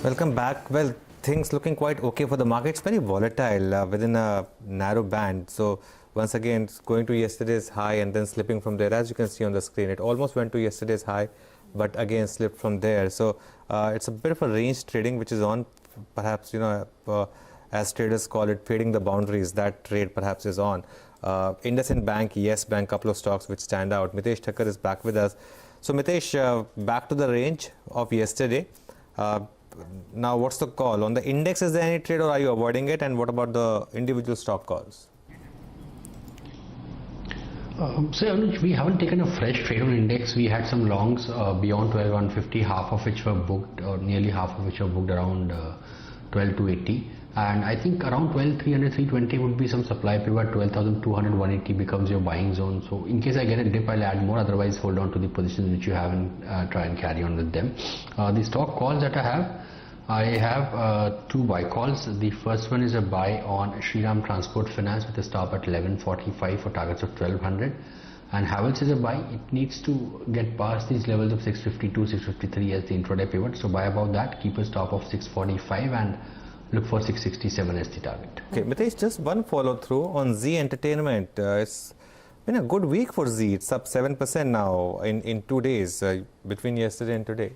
Welcome back. Well, things looking quite okay for the market. It's very volatile within a narrow band. So once again, it's going to yesterday's high and then slipping from there. As you can see on the screen, it almost went to yesterday's high, but again slipped from there. So it's a bit of a range trading, which is on, perhaps, as traders call it, fading the boundaries. That trade perhaps is on. IndusInd Bank, Yes Bank, couple of stocks which stand out. Mitessh Thakkar is back with us. So Mitessh, back to the range of yesterday. Now, what's the call? On the index, is there any trade or are you avoiding it? And what about the individual stock calls? So Anuj, we haven't taken a fresh trade on index. We had some longs beyond 12,150, half of which were booked, or nearly half of which were booked around 12,280. And I think around 12,300, 320 would be some supply pivot. 12,200, 180 becomes your buying zone. So in case I get a dip, I'll add more. Otherwise, hold on to the positions which you have and try and carry on with them. The stock calls that I have two buy calls. The first one is a buy on Shriram Transport Finance with a stop at 1145 for targets of 1200. And Havells is a buy. It needs to get past these levels of 652, 653 as the intraday pivot. So buy above that, keep a stop of 645 and look for 667 as the target. Okay, Mitessh, just one follow through on Z Entertainment. It's been a good week for Z. It's up 7% now in 2 days between yesterday and today.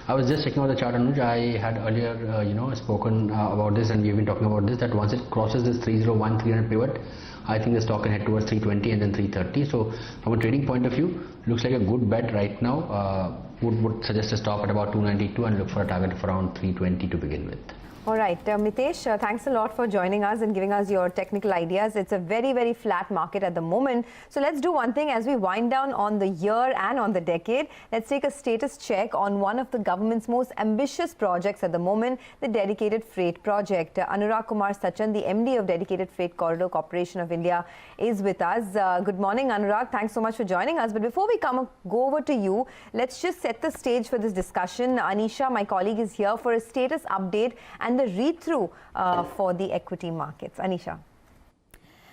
I was just checking out the chart, Anuj. I had earlier, spoken about this, and we've been talking about this, that once it crosses this 301, 300 pivot, I think the stock can head towards 320 and then 330. So from a trading point of view, looks like a good bet right now. Would suggest a stop at about 292 and look for a target of around 320 to begin with. All right, Mitessh, thanks a lot for joining us and giving us your technical ideas. It's a very, very flat market at the moment. So let's do one thing as we wind down on the year and on the decade. Let's take a status check on one of the government's most ambitious projects at the moment, the Dedicated Freight Project. Anurag Kumar Sachan, the MD of Dedicated Freight Corridor Corporation of India, is with us. Good morning, Anurag. Thanks so much for joining us. But before we go over to you, let's just set the stage for this discussion. Anisha, my colleague, is here for a status update and the read-through for the equity markets. Anisha.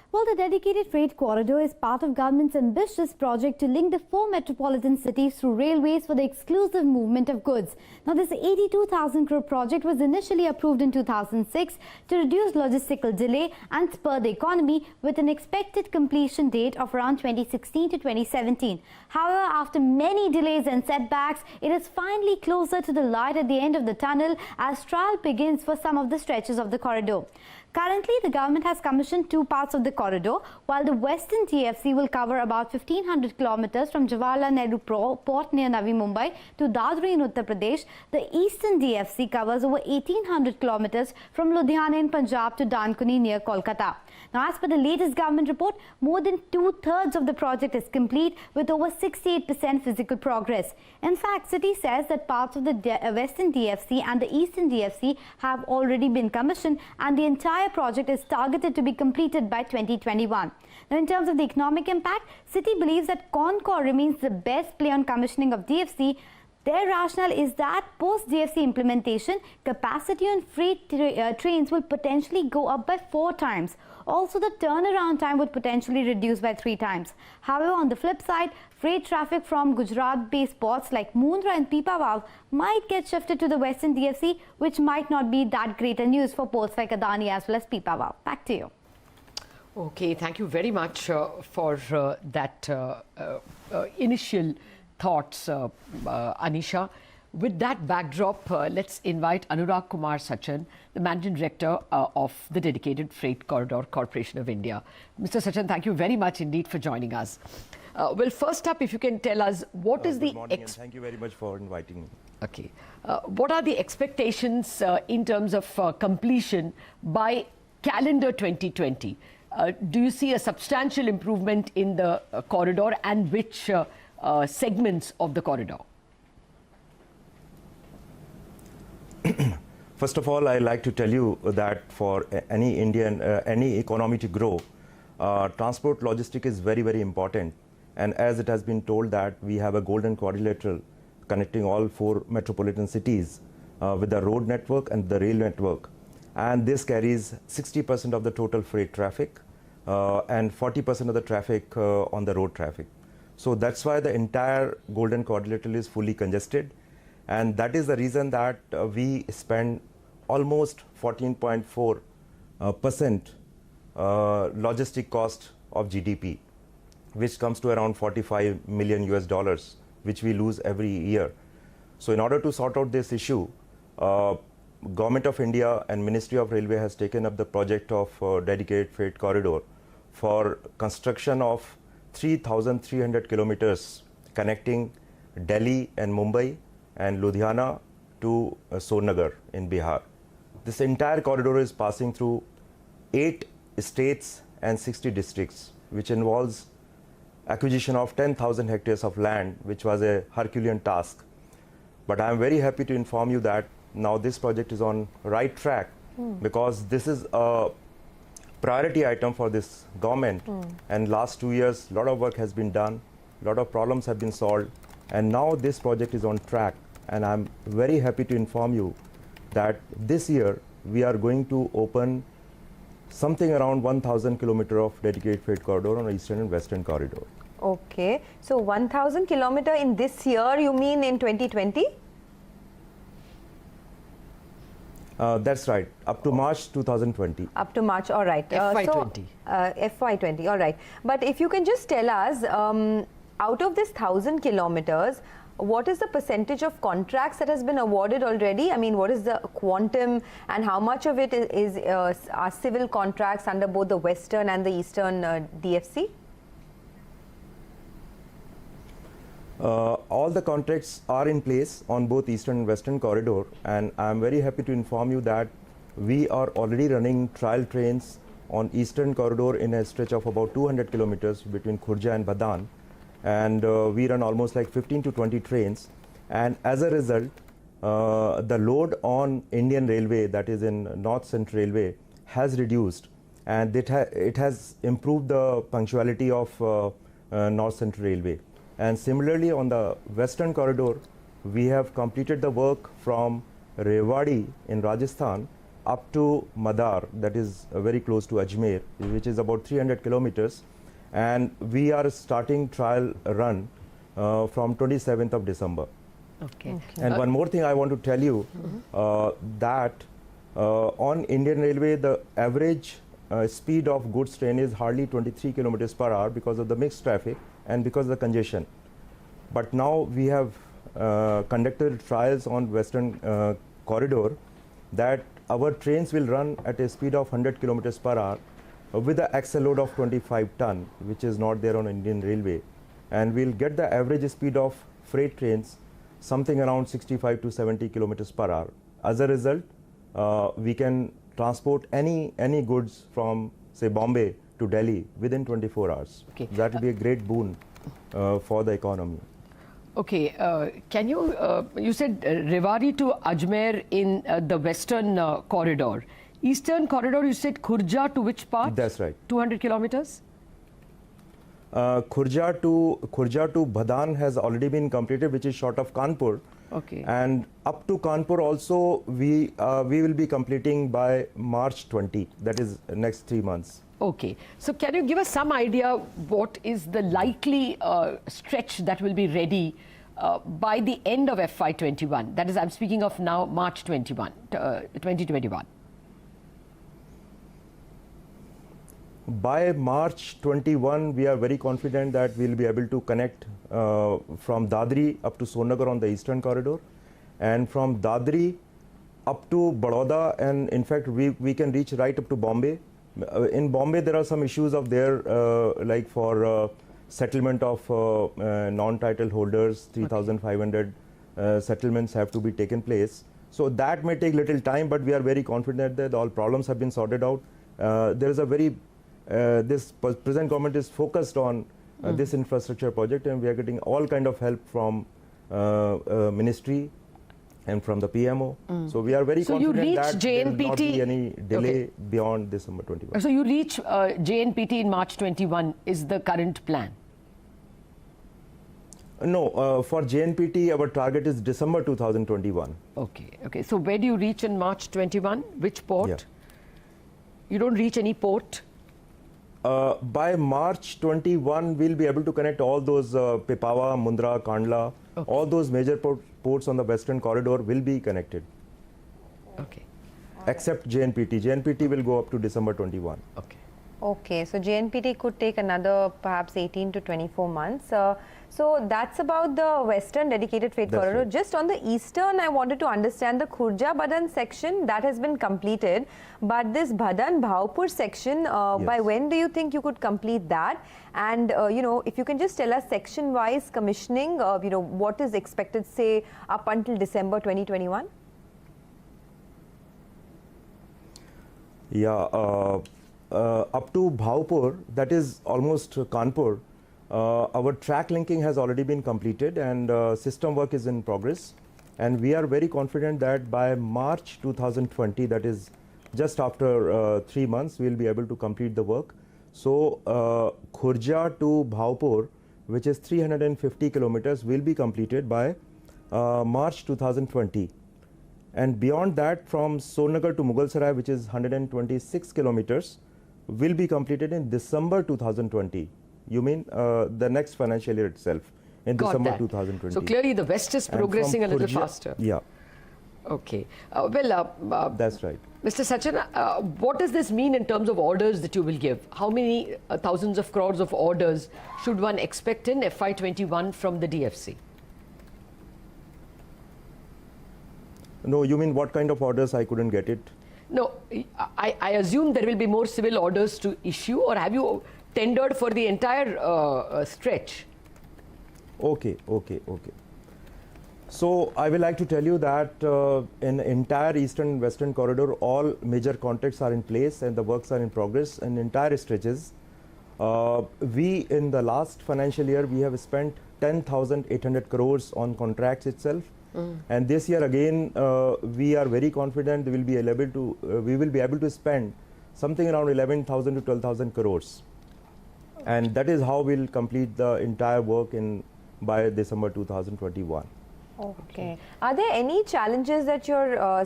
Well, the Dedicated Freight Corridor is part of government's ambitious project to link the 4 metropolitan cities through railways for the exclusive movement of goods. Now, this 82,000 crore project was initially approved in 2006 to reduce logistical delay and spur the economy, with an expected completion date of around 2016 to 2017. However, after many delays and setbacks, it is finally closer to the light at the end of the tunnel as trial begins for some of the stretches of the corridor. Currently, the government has commissioned 2 parts of the corridor, while the Western DFC will cover about 1,500 kilometers from Jawaharlal Nehru Port near Navi Mumbai to Dadri in Uttar Pradesh. The Eastern DFC covers over 1,800 kilometers from Ludhiana in Punjab to Dankuni near Kolkata. Now, as per the latest government report, more than 2/3 of the project is complete with over 68% physical progress. In fact, Citi says that parts of the Western DFC and the Eastern DFC have already been commissioned, and the entire project is targeted to be completed by 2021. Now, in terms of the economic impact, Citi believes that Concor remains the best play on commissioning of DFC. Their rationale is that post-DFC implementation, capacity on freight trains will potentially go up by 4 times. Also, the turnaround time would potentially reduce by 3 times. However, on the flip side, freight traffic from Gujarat-based ports like Mundra and Pipavav might get shifted to the Western DFC, which might not be that greater news for ports like Adani as well as Pipavav. Back to you. Okay, thank you very much for that initial thoughts, Anisha. With that backdrop, let's invite Anurag Kumar Sachan, the Managing Director of the Dedicated Freight Corridor Corporation of India. Mr. Sachan, thank you very much indeed for joining us. Well, first up, if you can tell us what is the... Good morning and thank you very much for inviting me. Okay. What are the expectations in terms of completion by calendar 2020? Do you see a substantial improvement in the corridor, and which segments of the corridor? First of all, I'd like to tell you that for any any economy to grow, transport logistic is very, very important. And as it has been told that we have a golden quadrilateral connecting all 4 metropolitan cities with the road network and the rail network. And this carries 60% of the total freight traffic and 40% of the traffic on the road traffic. So that's why the entire golden quadrilateral is fully congested. And that is the reason that we spend almost 14.4% logistic cost of GDP, which comes to around 45 million US dollars, which we lose every year. So in order to sort out this issue, Government of India and Ministry of Railway has taken up the project of dedicated freight corridor for construction of 3,300 kilometers connecting Delhi and Mumbai and Ludhiana to Sonnagar in Bihar. This entire corridor is passing through 8 states and 60 districts, which involves acquisition of 10,000 hectares of land, which was a Herculean task. But I am very happy to inform you that now this project is on right track because this is a priority item for this government. And last 2 years, a lot of work has been done, a lot of problems have been solved, and now this project is on track. And I'm very happy to inform you that this year we are going to open something around 1,000 kilometers of dedicated freight corridor on Eastern and Western corridor. Okay, so 1,000 kilometers in this year, you mean in 2020? That's right, up to March 2020. Up to March, all right. FY20. FY20, all right. But if you can just tell us, out of this 1,000 kilometers, what is the percentage of contracts that has been awarded already? I mean, what is the quantum and how much of it are civil contracts under both the Western and the Eastern DFC? All the contracts are in place on both Eastern and Western corridor, and I am very happy to inform you that we are already running trial trains on Eastern corridor in a stretch of about 200 kilometers between Khurja and Badan, and we run almost like 15 to 20 trains, and as a result the load on Indian Railway, that is in North Central Railway, has reduced, and it has improved the punctuality of North Central Railway. And similarly, on the Western corridor, we have completed the work from Rewari in Rajasthan up to Madar, that is very close to Ajmer, which is about 300 kilometers. And we are starting trial run from 27th of December. Okay. And one more thing I want to tell you, that on Indian Railway, the average speed of goods train is hardly 23 kilometers per hour because of the mixed traffic and because of the congestion. But now we have conducted trials on Western corridor that our trains will run at a speed of 100 kilometers per hour with an axle load of 25 ton, which is not there on Indian Railway. And we'll get the average speed of freight trains something around 65 to 70 kilometers per hour. As a result, we can transport any goods from, say, Bombay to Delhi within 24 hours. Okay. That will be a great boon for the economy. Okay, can you, you said Rewari to Ajmer in the Western corridor. Eastern corridor, you said Khurja to which part? That's right. 200 kilometers? Khurja to Badan has already been completed, which is short of Kanpur. Okay. And up to Kanpur also, we will be completing by March 20. That is next 3 months. Okay. So can you give us some idea what is the likely stretch that will be ready by the end of FY21? That is, I'm speaking of now March 2021. By March 21, we are very confident that we'll be able to connect from Dadri up to Sonnagar on the Eastern corridor, and from Dadri up to Baroda, and in fact we can reach right up to Bombay. In Bombay, there are some issues of there, like for settlement of non-title holders, 3,500 settlements have to be taken place. So that may take little time, but we are very confident that all problems have been sorted out. There is a very this present government is focused on this infrastructure project, and we are getting all kind of help from ministry and from the PMO. So we are very confident that there will not be any delay beyond December 21. So you reach JNPT in March 21 is the current plan? No, for JNPT, our target is December 2021. Okay, okay. So where do you reach in March 21? Which port? Yeah. You don't reach any port? By March 21, we'll be able to connect all those Pipavav, Mundra, Kandla, Okay. All those major ports on the western corridor will be connected, Okay. except JNPT. JNPT will go up to December 21. Okay. Okay, so JNPT could take another perhaps 18 to 24 months. So that's about the western dedicated freight That's corridor. right. Just on the eastern, I wanted to understand the Khurja-Badan section that has been completed. But this Bhadan-Bhaupur section, by Yes. when do you think you could complete that? And, you know, if you can just tell us section-wise commissioning, you know, what is expected, say, up until December 2021? Yeah, up to Bhaupur, that is almost Kanpur, our track linking has already been completed and system work is in progress. And we are very confident that by March 2020, that is just after 3 months, we will be able to complete the work. So Khurja to Bhaupur, which is 350 kilometers, will be completed by March 2020. And beyond that, from Sonagar to Mughalsarai, which is 126 kilometers, will be completed in December 2020. You mean the next financial year itself, in Got December that. 2020. So clearly the west is And progressing a from little Khurja- faster. Yeah, Okay. that's right. Mr. Sachin, what does this mean in terms of orders that you will give? How many thousands of crores of orders should one expect in FY21 from the DFC? No, you mean what kind of orders? I couldn't get it. No, I assume there will be more civil orders to issue, or have you tendered for the entire stretch? Okay. So I will like to tell you that in entire eastern and western corridor, all major contracts are in place and the works are in progress in entire stretches. We, in the last financial year, we have spent 10,800 crores on contracts itself. And this year again, we are very confident we will be able to spend something around 11,000 to 12,000 crores. And that is how we'll complete the entire work by December 2021. Okay. Are there any challenges that you're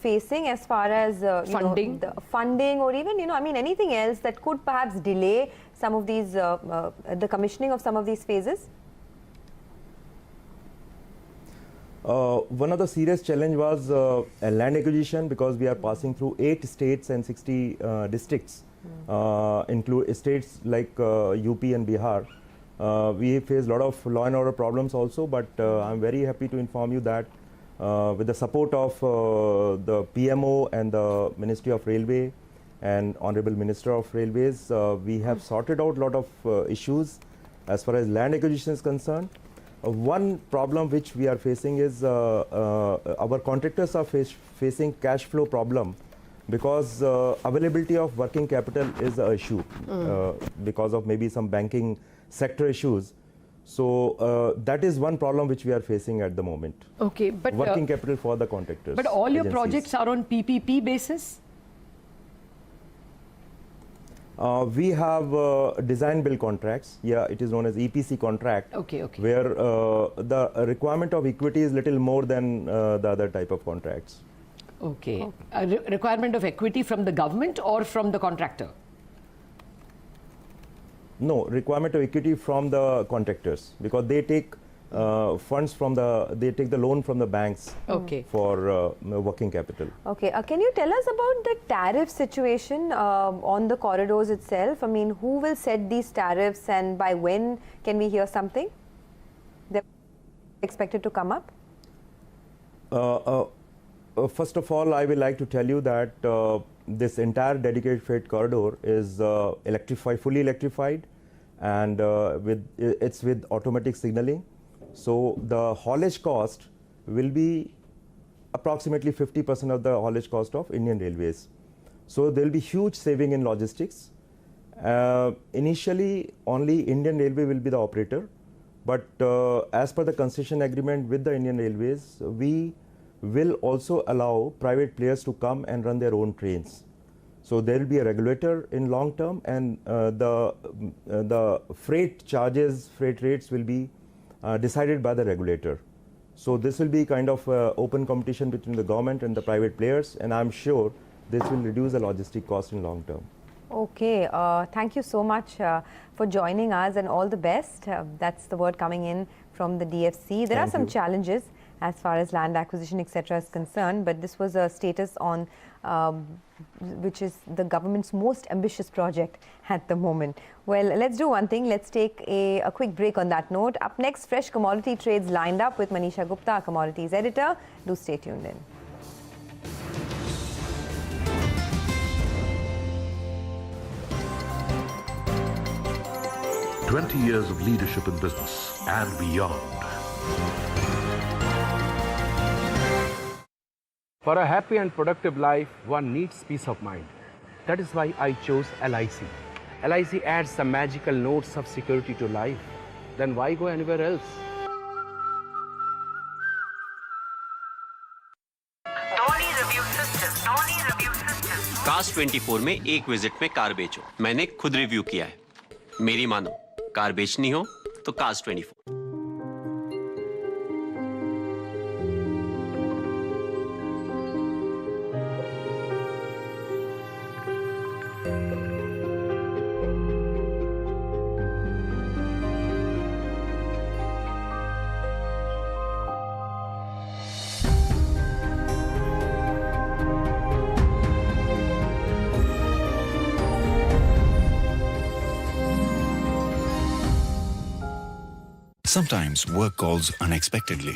facing as far as Funding? the funding, or even, you know, I mean, anything else that could perhaps delay some of these, the commissioning of some of these phases? One of the serious challenge was land acquisition, because we are passing through 8 states and 60 districts, include states like UP and Bihar. We face a lot of law and order problems also, but I'm very happy to inform you that with the support of the PMO and the Ministry of Railway and Honorable Minister of Railways, we have sorted out a lot of issues as far as land acquisition is concerned. One problem which we are facing is our contractors are facing cash flow problem, because availability of working capital is an issue because of maybe some banking sector issues. So that is one problem which we are facing at the moment. Okay, but Working capital for the contractors. But all your agencies. projects are on PPP basis? We have design build contracts. Yeah, it is known as EPC contract. Okay. Where the requirement of equity is little more than the other type of contracts. Okay. A requirement of equity from the government or from the contractor? No, requirement of equity from the contractors, because they take funds from they take the loan from the banks for working capital. Okay. Can you tell us about the tariff situation on the corridors itself? I mean, who will set these tariffs, and by when can we hear something? They're expected to come up? First of all, I would like to tell you that this entire dedicated freight corridor is fully electrified, and it's with automatic signaling. So the haulage cost will be approximately 50% of the haulage cost of Indian Railways. So there will be huge saving in logistics. Initially, only Indian Railway will be the operator, but as per the concession agreement with the Indian Railways, we will also allow private players to come and run their own trains. So there will be a regulator in long term, and the freight charges, freight rates will be decided by the regulator. So this will be kind of open competition between the government and the private players, and I'm sure this will reduce the logistic cost in long term. Okay, thank you so much for joining us and all the best. That's the word coming in from the DFC. There are some challenges as far as land acquisition, etc. is concerned, but this was a status on which is the government's most ambitious project at the moment. Well, let's do one thing. Let's take a quick break on that note. Up next, fresh commodity trades lined up with Manisha Gupta, commodities editor. Do stay tuned in. "20 years of leadership in business and beyond." For a happy and productive life, one needs peace of mind. That is why I chose LIC. LIC adds some magical notes of security to life. Then why go anywhere else? कास्ट 24 में एक visit में car बेचो। मैंने खुद review किया है, मेरी मानो। कार बेचनी हो तो cast 24। Sometimes work calls unexpectedly.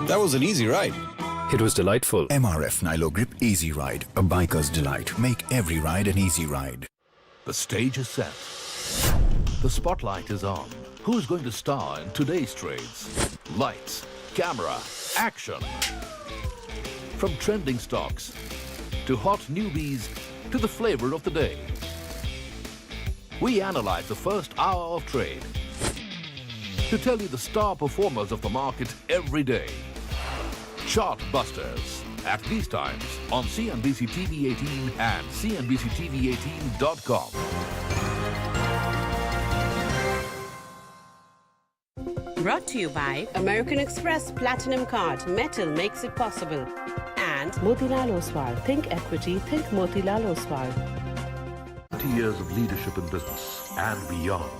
That was an easy ride. It was delightful. MRF Nilo Grip Easy Ride, a biker's delight. Make every ride an easy ride. The stage is set. The spotlight is on. Who's going to star in today's trades? Lights, camera, action. From trending stocks to hot newbies to the flavor of the day, we analyze the first hour of trade to tell you the star performers of the market every day. Chart Busters at these times on CNBC-TV18 and CNBC-TV18.com. Brought to you by American Express Platinum Card. Metal makes it possible. And Motilal Oswal. Think equity, think Motilal Oswal. 20 years of leadership in business and beyond.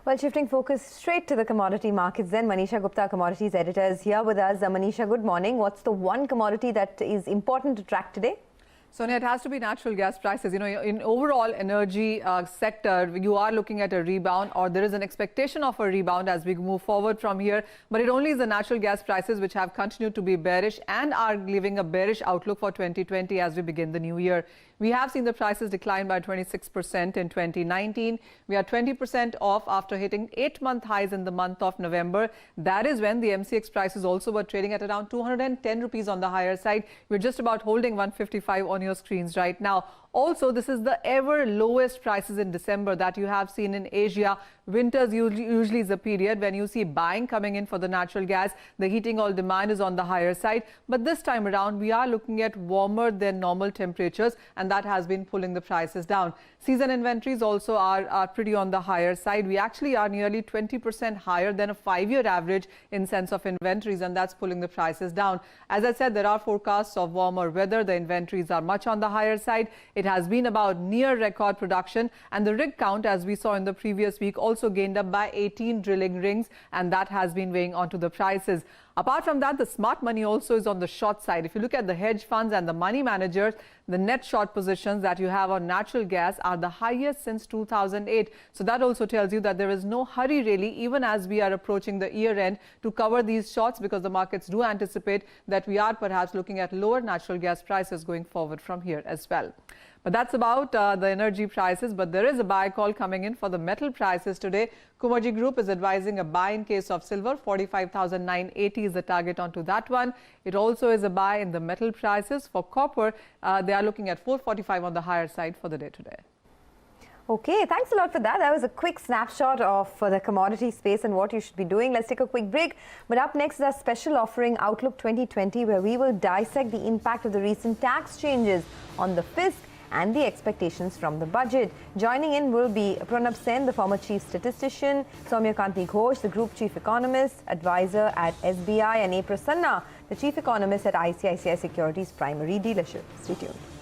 Well, shifting focus straight to the commodity markets then, Manisha Gupta, commodities editor, is here with us. Manisha, good morning. What's the one commodity that is important to track today? Sonia, it has to be natural gas prices. You know, in overall energy sector, you are looking at a rebound, or there is an expectation of a rebound as we move forward from here. But it only is the natural gas prices which have continued to be bearish and are giving a bearish outlook for 2020 as we begin the new year. We have seen the prices decline by 26% in 2019. We are 20% off after hitting 8-month highs in the month of November. That is when the MCX prices also were trading at around 210 rupees on the higher side. We're just about holding 155 on your screens right now. Also, this is the ever lowest prices in December that you have seen in Asia. Winters usually is a period when you see buying coming in for the natural gas. The heating oil demand is on the higher side. But this time around, we are looking at warmer than normal temperatures, and that has been pulling the prices down. Season inventories also are pretty on the higher side. We actually are nearly 20% higher than a 5-year average in sense of inventories, and that's pulling the prices down. As I said, there are forecasts of warmer weather. The inventories are much on the higher side. It has been about near record production, and the rig count, as we saw in the previous week, also gained up by 18 drilling rings, and that has been weighing onto the prices. Apart from that, the smart money also is on the short side. If you look at the hedge funds and the money managers, the net short positions that you have on natural gas are the highest since 2008. So that also tells you that there is no hurry really, even as we are approaching the year end, to cover these shorts, because the markets do anticipate that we are perhaps looking at lower natural gas prices going forward from here as well. But that's about the energy prices. But there is a buy call coming in for the metal prices today. Kumarji Group is advising a buy in case of silver. 45,980 is the target onto that one. It also is a buy in the metal prices. For copper, they are looking at 445 on the higher side for the day today. Okay, thanks a lot for that. That was a quick snapshot of the commodity space and what you should be doing. Let's take a quick break. But up next is our special offering, Outlook 2020, where we will dissect the impact of the recent tax changes on the fisc and the expectations from the budget. Joining in will be Pranab Sen, the former chief statistician, Soumyakanti Ghosh, the group chief economist, advisor at SBI, and A. Prasanna, the chief economist at ICICI Securities Primary Dealership. Stay tuned.